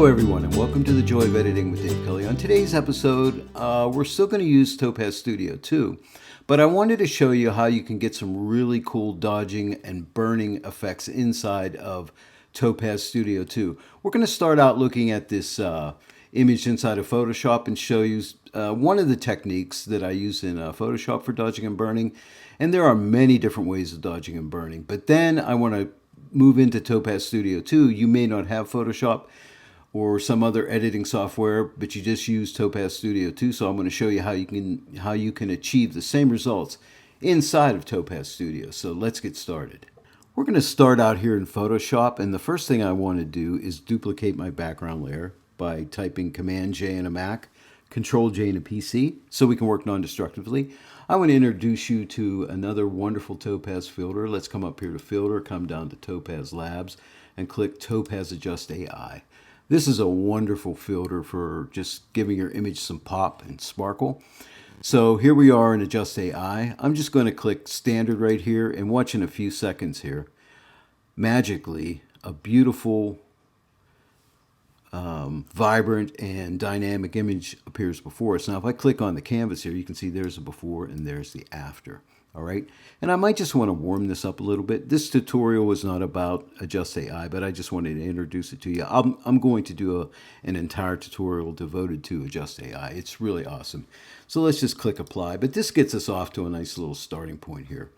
Hello everyone and welcome to the Joy of Editing with Dave Kelly. On today's episode, we're still going to use Topaz Studio 2, but I wanted to show you how you can get some really cool dodging and burning effects inside of Topaz Studio 2. We're going to start out looking at this image inside of Photoshop and show you one of the techniques that I use in Photoshop for dodging and burning. And there are many different ways of dodging and burning, but then I want to move into Topaz Studio 2. You may not have Photoshop or some other editing software, but you just use Topaz Studio 2. So I'm going to show you how you can achieve the same results inside of Topaz Studio. So let's get started. We're going to start out here in Photoshop, and the first thing I want to do is duplicate my background layer by typing Command J in a Mac, Control J in a PC, so we can work non-destructively. I want to introduce you to another wonderful Topaz filter. Let's come up here to Filter, come down to Topaz Labs, and click Topaz Adjust AI. This is a wonderful filter for just giving your image some pop and sparkle. So here we are in Adjust AI. I'm just going to click Standard right here and watch in a few seconds here. Magically, a beautiful, vibrant and dynamic image appears before us. Now if I click on the canvas here, you can see there's the before and there's the after. All right, and I might just want to warm this up a little bit. This tutorial was not about Adjust AI, but I just wanted to introduce it to you. I'm going to do an entire tutorial devoted to Adjust AI. It's really awesome. So let's just click Apply, but this gets us off to a nice little starting point here.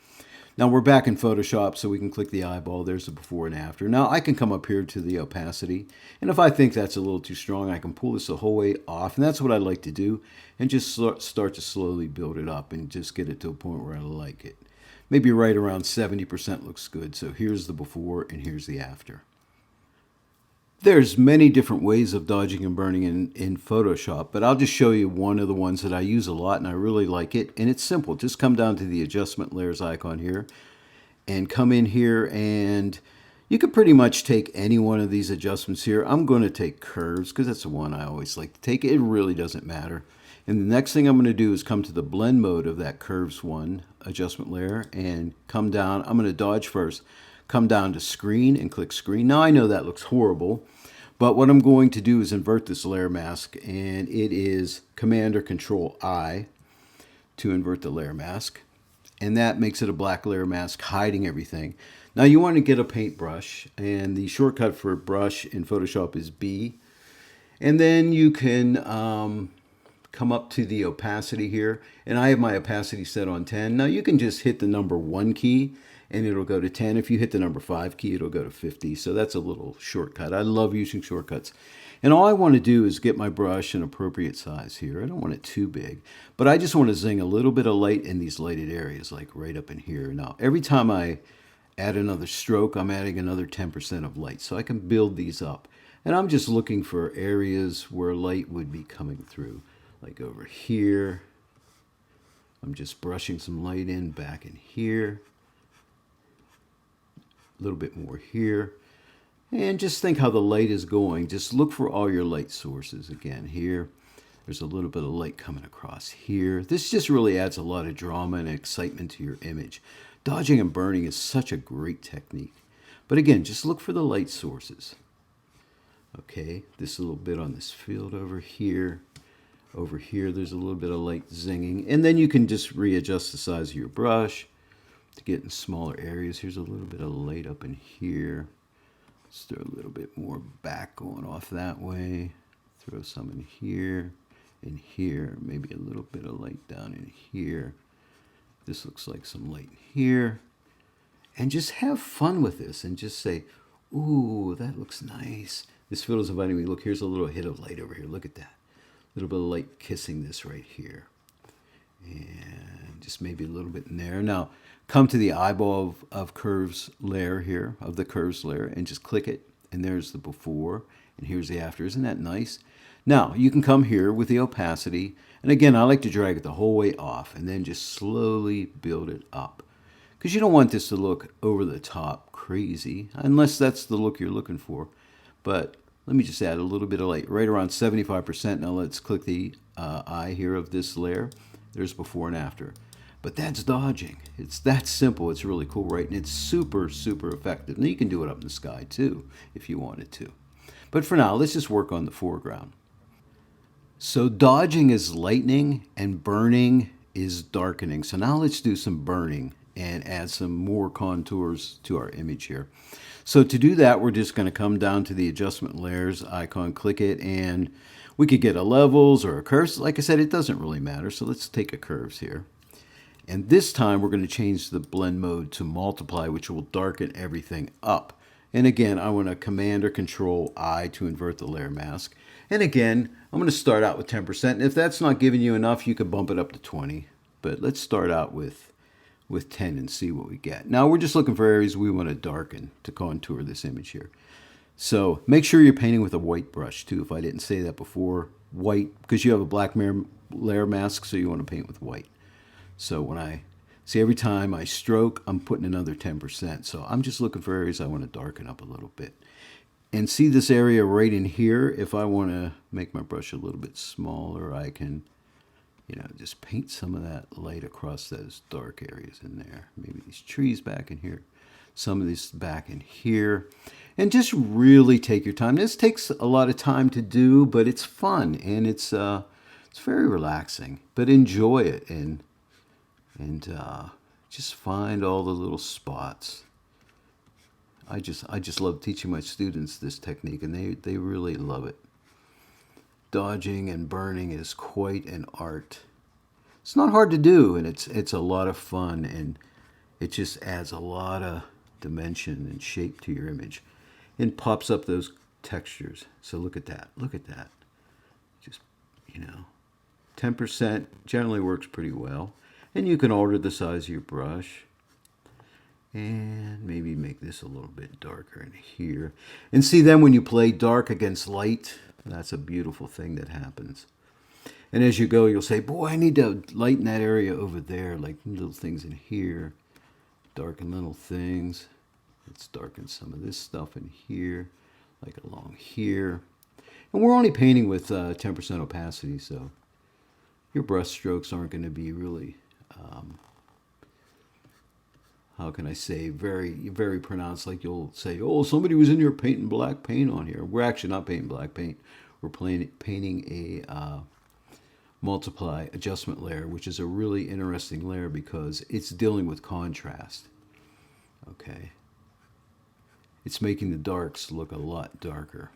Now we're back in Photoshop, so we can click the eyeball. There's the before and after. Now I can come up here to the opacity, and if I think that's a little too strong, I can pull this the whole way off, and that's what I like to do, and just start to slowly build it up and just get it to a point where I like it. Maybe right around 70% looks good. So here's the before and here's the after. There's many different ways of dodging and burning in Photoshop, but I'll just show you one of the ones that I use a lot and I really like it. And it's simple. Just come down to the adjustment layers icon here and come in here, and you could pretty much take any one of these adjustments here. I'm going to take curves because that's the one I always like to take. It really doesn't matter. And the next thing I'm going to do is come to the blend mode of that curves one adjustment layer and come down. I'm going to dodge first. Come down to screen and click screen. Now I know that looks horrible, but what I'm going to do is invert this layer mask, and it is Command or Control I to invert the layer mask. And that makes it a black layer mask hiding everything. Now you want to get a paintbrush, and the shortcut for brush in Photoshop is B. And then you can come up to the opacity here, and I have my opacity set on 10. Now you can just hit the number 1 key and it'll go to 10. If you hit the number 5 key, it'll go to 50. So that's a little shortcut. I love using shortcuts. And all I want to do is get my brush an appropriate size here. I don't want it too big, but I just want to zing a little bit of light in these lighted areas, like right up in here. Now, every time I add another stroke, I'm adding another 10% of light. So I can build these up. And I'm just looking for areas where light would be coming through, like over here. I'm just brushing some light in back in here. A little bit more here, and just think how the light is going. Just look for all your light sources. Again, here there's a little bit of light coming across here. This just really adds a lot of drama and excitement to your image. Dodging and burning is such a great technique, but again, just look for the light sources. Okay, this little bit on this field over here. Over here there's a little bit of light zinging, and then you can just readjust the size of your brush to get in smaller areas. Here's a little bit of light up in here. Let's throw a little bit more back going off that way. Throw some in here, maybe a little bit of light down in here. This looks like some light here. And just have fun with this and just say, ooh, that looks nice. This filter's inviting me. Look, here's a little hit of light over here. Look at that. A little bit of light kissing this right here. And just maybe a little bit in there. Now, come to the eyeball of curves layer here, of the curves layer, and just click it. And there's the before, and here's the after. Isn't that nice? Now, you can come here with the opacity. And again, I like to drag it the whole way off and then just slowly build it up. Because you don't want this to look over the top crazy, unless that's the look you're looking for. But let me just add a little bit of light, right around 75%. Now let's click the eye here of this layer. There's before and after. But that's dodging. It's that simple. It's really cool, right? And it's super, super effective. Now you can do it up in the sky too, if you wanted to. But for now, let's just work on the foreground. So dodging is lightening and burning is darkening. So now let's do some burning and add some more contours to our image here. So to do that, we're just going to come down to the adjustment layers icon, click it, and we could get a levels or a curves. Like I said, it doesn't really matter. So let's take a curves here. And this time we're going to change the blend mode to multiply, which will darken everything up. And again, I want to Command or Control I to invert the layer mask. And again, I'm going to start out with 10%. And if that's not giving you enough, you could bump it up to 20. But let's start out with 10 and see what we get. Now we're just looking for areas we want to darken to contour this image here. So make sure you're painting with a white brush too. If I didn't say that before, white, because you have a black layer mask, so you want to paint with white. So when I see every time I stroke, I'm putting another 10%. So I'm just looking for areas I want to darken up a little bit. And see this area right in here, if I want to make my brush a little bit smaller, I can, just paint some of that light across those dark areas in there. Maybe these trees back in here, some of this back in here. And just really take your time. This takes a lot of time to do, but it's fun and it's very relaxing. But enjoy it and just find all the little spots. I just love teaching my students this technique, and they really love it. Dodging and burning is quite an art. It's not hard to do, and it's a lot of fun, and it just adds a lot of dimension and shape to your image, and pops up those textures. So look at that. Look at that. Just 10% generally works pretty well. And you can alter the size of your brush. And maybe make this a little bit darker in here. And see, then when you play dark against light, that's a beautiful thing that happens. And as you go, you'll say, boy, I need to lighten that area over there, like little things in here. Darken little things. Let's darken some of this stuff in here, like along here. And we're only painting with 10% opacity, so your brush strokes aren't going to be really... how can I say, very, very pronounced, like you'll say, oh, somebody was in here painting black paint on here. We're actually not painting black paint. We're painting a multiply adjustment layer, which is a really interesting layer because it's dealing with contrast. Okay. It's making the darks look a lot darker.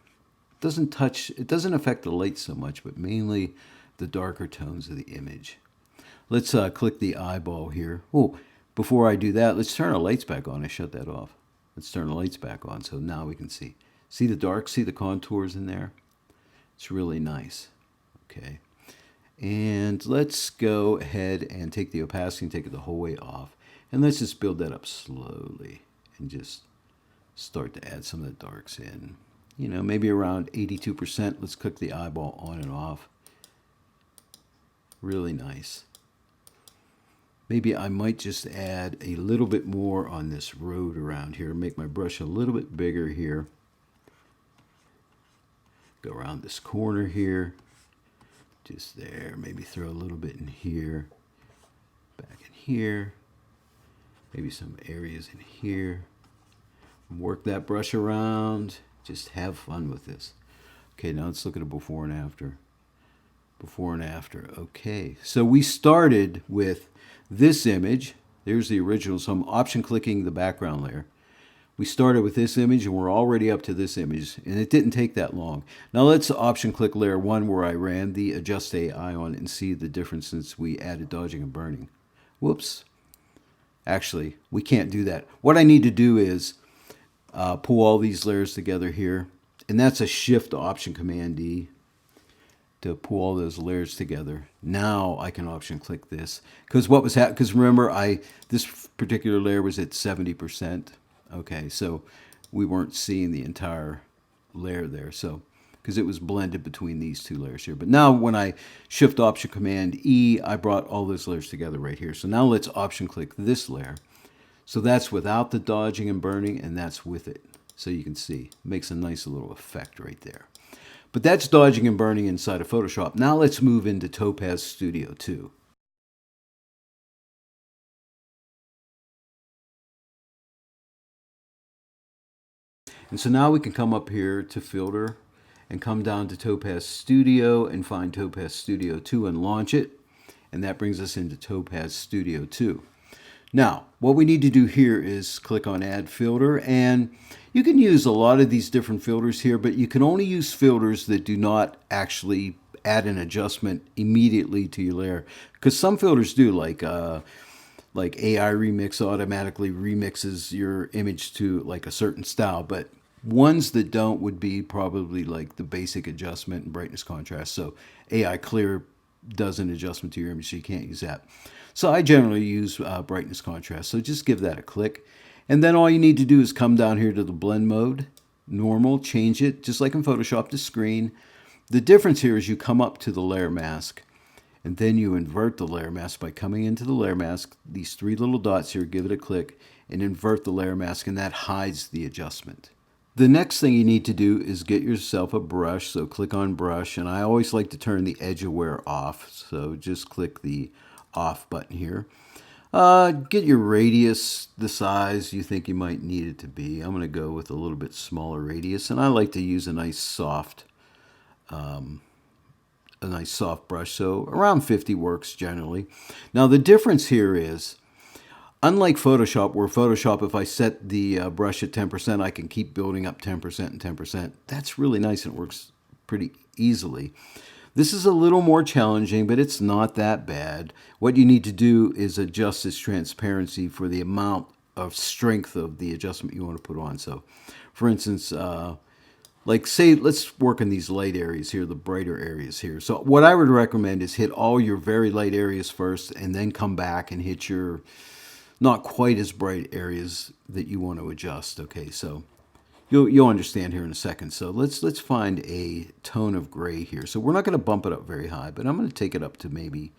It doesn't affect the light so much, but mainly the darker tones of the image. Let's click the eyeball here. Oh, before I do that, let's turn our lights back on. I shut that off. Let's turn the lights back on so now we can see. See the dark? See the contours in there? It's really nice. Okay. And let's go ahead and take the opacity and take it the whole way off. And let's just build that up slowly and just start to add some of the darks in. Maybe around 82%. Let's click the eyeball on and off. Really nice. Maybe I might just add a little bit more on this road around here. Make my brush a little bit bigger here. Go around this corner here. Just there. Maybe throw a little bit in here. Back in here. Maybe some areas in here. Work that brush around. Just have fun with this. Okay, now let's look at a before and after. Before and after. Okay, so we started with this image. There's the original, so I'm option clicking the background layer. We started with this image and we're already up to this image, and it didn't take that long. Now let's option click layer 1 where I ran the adjust AI on and see the difference since we added dodging and burning. Whoops. Actually, we can't do that. What I need to do is pull all these layers together here, and that's a shift option command D to pull all those layers together. Now I can option click this because what was happening, because remember this particular layer was at 70%. Okay, so we weren't seeing the entire layer there, so because it was blended between these two layers here. But now when I shift option command E, I brought all those layers together right here. So now let's option click this layer. So that's without the dodging and burning, and that's with it. So you can see, it makes a nice little effect right there. But that's dodging and burning inside of Photoshop. Now let's move into Topaz Studio 2. And so now we can come up here to filter and come down to Topaz Studio and find Topaz Studio 2 and launch it. And that brings us into Topaz Studio 2. Now, what we need to do here is click on Add Filter, and you can use a lot of these different filters here, but you can only use filters that do not actually add an adjustment immediately to your layer. Because some filters do, like AI Remix automatically remixes your image to like a certain style, but ones that don't would be probably like the basic adjustment and brightness contrast. So AI Clear does an adjustment to your image, so you can't use that. So I generally use brightness contrast. So just give that a click. And then all you need to do is come down here to the blend mode, normal, change it, just like in Photoshop to screen. The difference here is you come up to the layer mask, and then you invert the layer mask by coming into the layer mask, these three little dots here, give it a click, and invert the layer mask, and that hides the adjustment. The next thing you need to do is get yourself a brush, so click on brush, and I always like to turn the edge aware off, so just click the off button here. Get your radius the size you think you might need it to be. I'm going to go with a little bit smaller radius, and I like to use a nice soft brush, so around 50 works generally. Now the difference here is, unlike Photoshop, where Photoshop, if I set the brush at 10%, I can keep building up 10% and 10%. That's really nice and it works pretty easily. This is a little more challenging, but it's not that bad. What you need to do is adjust its transparency for the amount of strength of the adjustment you want to put on. So, for instance, like say, let's work in these light areas here, the brighter areas here. So what I would recommend is hit all your very light areas first, and then come back and hit your not quite as bright areas that you want to adjust. Okay, so you'll understand here in a second. So let's find a tone of gray here. So we're not going to bump it up very high, but I'm going to take it up to maybe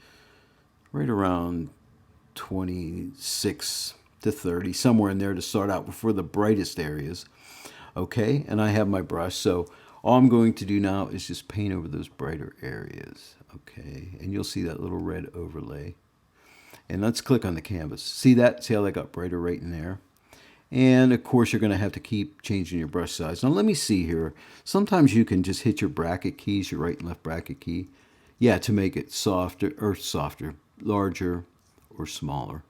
right around 26 to 30, somewhere in there to start out for the brightest areas. Okay, and I have my brush, so all I'm going to do now is just paint over those brighter areas. Okay, and you'll see that little red overlay. And let's click on the canvas. See that? See how that got brighter right in there? And of course, you're going to have to keep changing your brush size. Now let me see here. Sometimes you can just hit your bracket keys, your right and left bracket key. Yeah, to make it softer, larger, or smaller.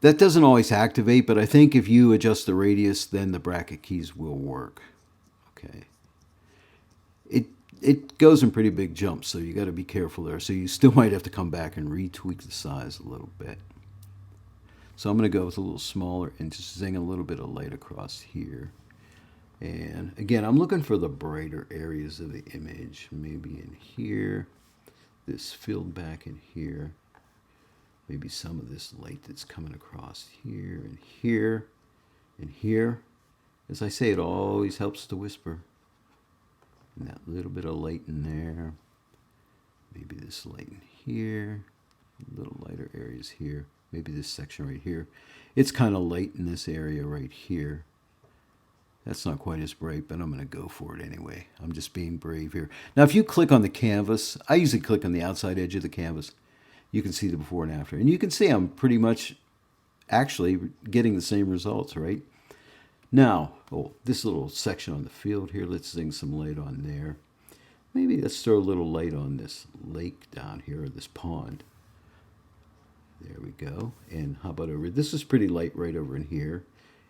That doesn't always activate, but I think if you adjust the radius, then the bracket keys will work. Okay. It goes in pretty big jumps, so you got to be careful there. So you still might have to come back and retweak the size a little bit. So I'm going to go with a little smaller and just zing a little bit of light across here. And again, I'm looking for the brighter areas of the image. Maybe in here, this filled back in here. Maybe some of this light that's coming across here and here and here. As I say, it always helps to whisper. And that little bit of light in there. Maybe this light in here. Little lighter areas here. Maybe this section right here. It's kind of light in this area right here. That's not quite as bright, but I'm going to go for it anyway. I'm just being brave here. Now, if you click on the canvas, I usually click on the outside edge of the canvas. You can see the before and after. And you can see I'm pretty much actually getting the same results, right? Now, this little section on the field here, let's zing some light on there. Maybe let's throw a little light on this lake down here, or this pond. There we go. And how about over, this is pretty light right over in here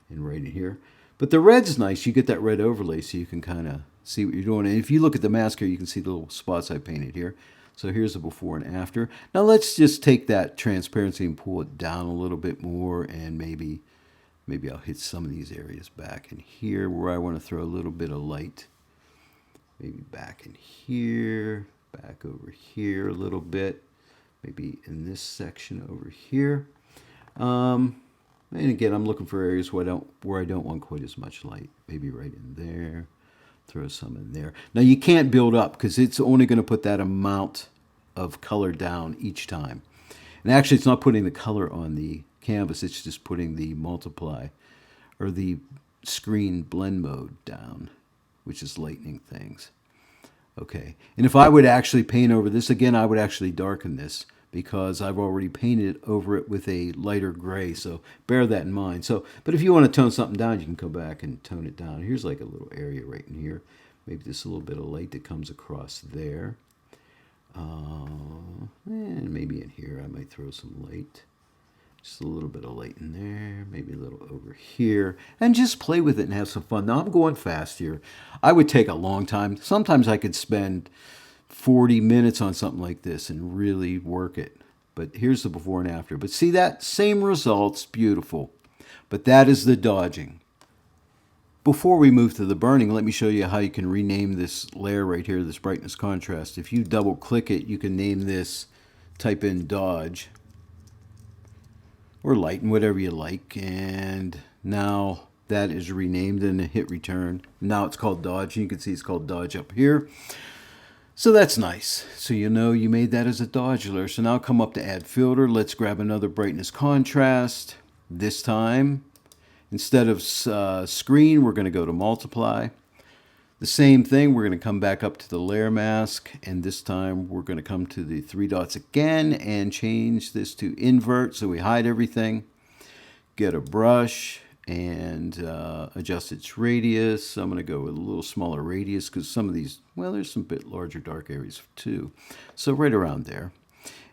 and right in here. But the red's nice. You get that red overlay so you can kind of see what you're doing. And if you look at the mask here, you can see the little spots I painted here. So here's the before and after. Now let's just take that transparency and pull it down a little bit more, and maybe I'll hit some of these areas back in here where I want to throw a little bit of light. Maybe back in here, back over here a little bit. Maybe in this section over here. And again, I'm looking for areas where I don't want quite as much light. Maybe right in there. Throw some in there. Now you can't build up because it's only going to put that amount of color down each time. And actually, it's not putting the color on the canvas. It's just putting the multiply or the screen blend mode down, which is lightening things. Okay. And if I would actually paint over this, again, I would actually darken this because I've already painted over it with a lighter gray. So bear that in mind. So, but if you want to tone something down, you can go back and tone it down. Here's like a little area right in here. Maybe just a little bit of light that comes across there. And maybe in here I might throw some light. Just a little bit of light in there, maybe a little over here, and just play with it and have some fun. Now I'm going fast here. I would take a long time. Sometimes I could spend 40 minutes on something like this and really work it. But here's the before and after. But see that same results, beautiful. But that is the dodging. Before we move to the burning, let me show you how you can rename this layer right here, this brightness contrast. If you double click it, you can name this, type in dodge or lighten, whatever you like. And now that is renamed and hit return. Now it's called dodge. You can see it's called dodge up here. So that's nice. So you know you made that as a dodge layer. So now come up to add filter. Let's grab another brightness contrast. This time, instead of screen, we're going to go to multiply. The same thing, we're going to come back up to the layer mask, and this time we're going to come to the three dots again and change this to invert so we hide everything. Get a brush and adjust its radius. I'm going to go with a little smaller radius because some of these, well, there's some bit larger dark areas too. So right around there.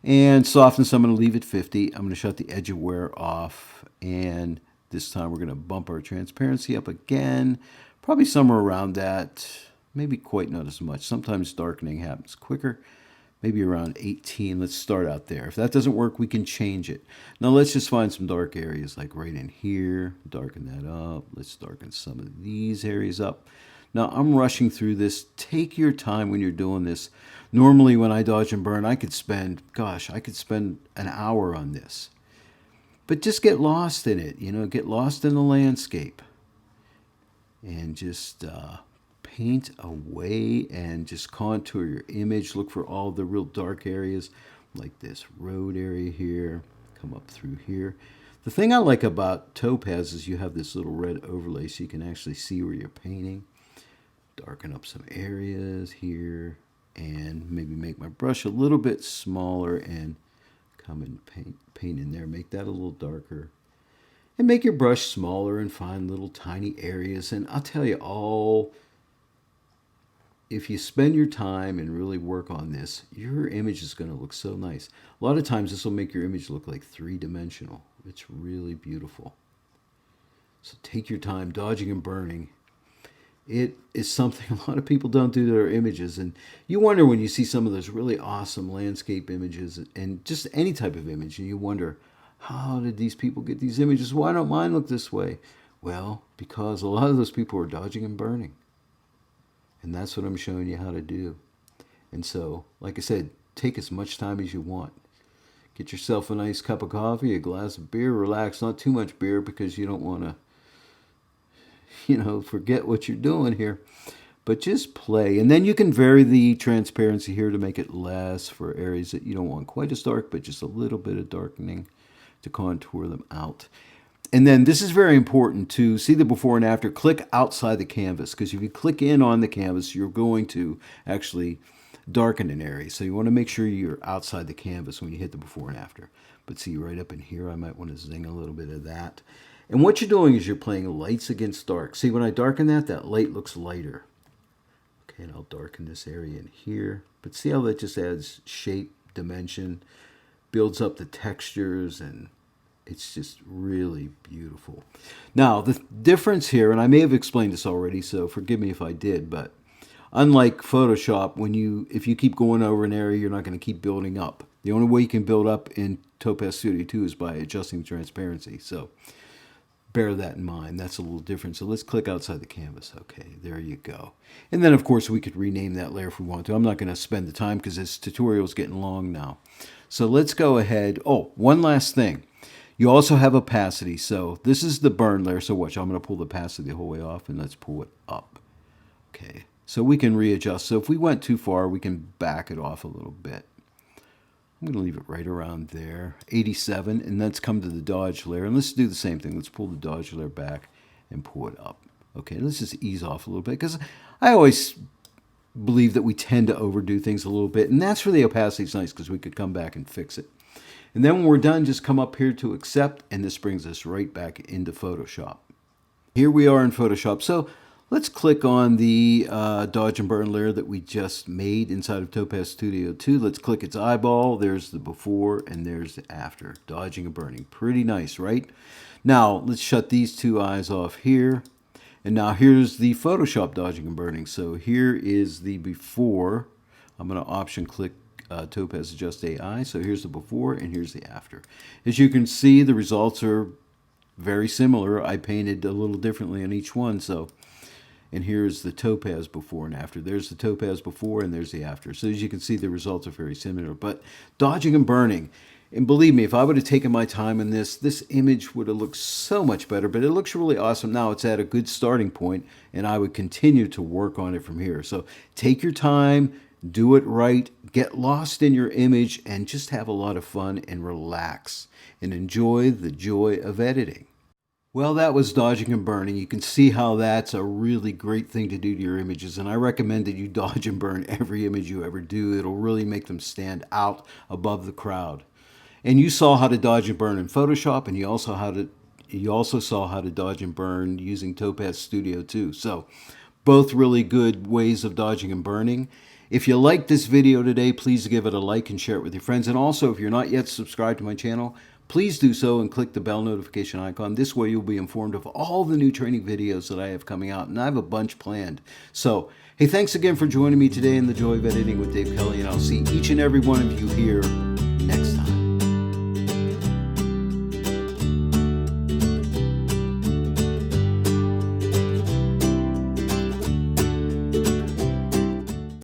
And softness, I'm going to leave it 50. I'm going to shut the edge of wear off, and this time we're going to bump our transparency up again, probably somewhere around that, maybe quite not as much. Sometimes darkening happens quicker, maybe around 18. Let's start out there. If that doesn't work, we can change it. Now let's just find some dark areas like right in here, darken that up. Let's darken some of these areas up. Now I'm rushing through this. Take your time when you're doing this. Normally when I dodge and burn, I could spend an hour on this. But just get lost in it, get lost in the landscape. And just paint away and just contour your image. Look for all the real dark areas, like this road area here. Come up through here. The thing I like about Topaz is you have this little red overlay so you can actually see where you're painting. Darken up some areas here and maybe make my brush a little bit smaller and come and paint in there. Make that a little darker. And make your brush smaller and find little tiny areas. And I'll tell you if you spend your time and really work on this, your image is going to look so nice. A lot of times this will make your image look like three-dimensional. It's really beautiful. So take your time. Dodging and burning, it is something a lot of people don't do to their images. And you wonder when you see some of those really awesome landscape images and just any type of image, and you wonder, how did these people get these images? Why don't mine look this way? Well, because a lot of those people are dodging and burning. And that's what I'm showing you how to do. And so, like I said, take as much time as you want. Get yourself a nice cup of coffee, a glass of beer, relax. Not too much beer because you don't want to, forget what you're doing here. But just play. And then you can vary the transparency here to make it less for areas that you don't want quite as dark, but just a little bit of darkening to contour them out. And then this is very important to see the before and after. Click outside the canvas, because if you click in on the canvas, you're going to actually darken an area. So you want to make sure you're outside the canvas when you hit the before and after. But see right up in here, I might want to zing a little bit of that. And what you're doing is you're playing lights against dark. See, when I darken that light looks lighter. Okay, and I'll darken this area in here. But see how that just adds shape, dimension, builds up the textures, and it's just really beautiful. Now, the difference here, and I may have explained this already, so forgive me if I did, but unlike Photoshop, if you keep going over an area, you're not going to keep building up. The only way you can build up in Topaz Studio 2 is by adjusting transparency. So bear that in mind. That's a little different. So let's click outside the canvas. Okay, there you go. And then, of course, we could rename that layer if we want to. I'm not going to spend the time because this tutorial is getting long now. So let's go ahead. Oh, one last thing. You also have opacity. So this is the burn layer. So watch, I'm going to pull the opacity the whole way off, and let's pull it up. Okay, so we can readjust. So if we went too far, we can back it off a little bit. I'm going to leave it right around there, 87, and let's come to the dodge layer. And let's do the same thing. Let's pull the dodge layer back and pull it up. Okay, let's just ease off a little bit, because I always believe that we tend to overdo things a little bit, and that's where the opacity is nice, because we could come back and fix it. And then when we're done, just come up here to accept, and this brings us right back into Photoshop. Here we are in Photoshop. So Let's click on the dodge and burn layer that we just made inside of Topaz Studio 2. Let's click its eyeball. There's the before and there's the after. Dodging and burning. Pretty nice, right? Now, let's shut these two eyes off here. And now here's the Photoshop dodging and burning. So here is the before. I'm going to option click Topaz Adjust AI. So here's the before and here's the after. As you can see, the results are very similar. I painted a little differently on each one. And here's the Topaz before and after. There's the Topaz before and there's the after. So as you can see, the results are very similar. But dodging and burning, and believe me, if I would have taken my time in this image would have looked so much better. But it looks really awesome now. It's at a good starting point, and I would continue to work on it from here. So take your time, do it right, get lost in your image, and just have a lot of fun and relax and enjoy the joy of editing. Well, that was dodging and burning. You can see how that's a really great thing to do to your images, and I recommend that you dodge and burn every image you ever do. It'll really make them stand out above the crowd. And you saw how to dodge and burn in Photoshop, and you also saw how to dodge and burn using Topaz Studio 2. So both really good ways of dodging and burning. If you liked this video today, please give it a like and share it with your friends. And also, if you're not yet subscribed to my channel, please do so and click the bell notification icon. This way you'll be informed of all the new training videos that I have coming out, and I have a bunch planned. So, hey, thanks again for joining me today in The Joy of Editing with Dave Kelly, and I'll see each and every one of you here